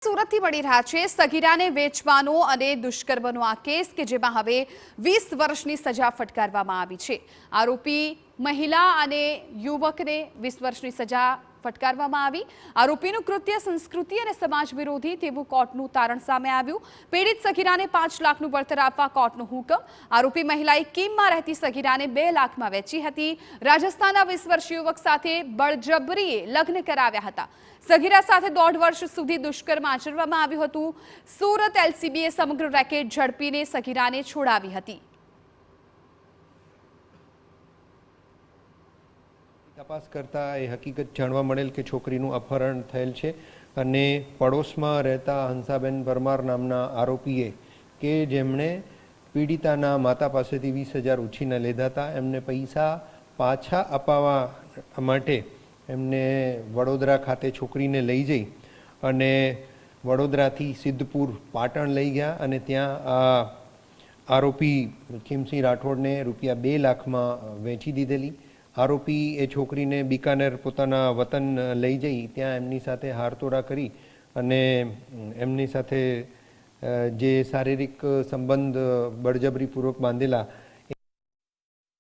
સુરતથી મળી રહ્યા છે સગીરાને વેચવાનો અને દુષ્કર્મનો આ કેસ કે જેમાં હવે 20 વર્ષની સજા ફટકારવામાં આવી છે। આરોપી મહિલા અને યુવકને 20 વર્ષની સજા ફટકારવામાં આવી। આરોપીનું કૃત્ય સંસ્કૃતિ અને સમાજ વિરોધી તેવું કોર્ટનું તારણ સામે આવ્યું। પીડિત સગીરાને 5 લાખનું વળતર આપવા કોર્ટનો હુકમ। આરોપી મહિલાએ કીમમાં રહેતી સગીરાને 2 લાખમાં વેચી હતી। રાજસ્થાનના 20 વર્ષીય યુવક સાથે બળજબરીએ લગ્ન કરાવ્યા હતા। સગીરા સાથે 1.5 વર્ષ સુધી દુષ્કર્મ આચરવામાં આવ્યું હતું। સુરત એલસીબીએ સમગ્ર રેકેટ ઝડપીને સગીરાને છોડાવી હતી। तपास करता ए हकीकत जाणवा मळेल के छोकरीનું अपहरण થયેલ છે અને પડોશમાં રહેતા હંસાબેન પરમાર નામના આરોપીએ કે જેમણે પીડિતાના માતા પાસેથી 20,000 ઉછીના લીધા હતા એમને પૈસા પાછા અપાવવા માટે એમને વડોદરા ખાતે છોકરીને લઈ જઈ અને વડોદરાથી સિદ્ધપુર પાટણ લઈ ગયા અને ત્યાં આ આરોપી ખીમસિંહ રાઠોડને રૂપિયા 2 લાખમાં વેચી દીધેલી। आरोपी ए छोकरी ने बीकानेर पोताना वतन लई जई त्या एमनी साथे हारतोड़ा करी अने एमनी साथे जे शारीरिक संबंध बळजबरीपूर्वक बांधेला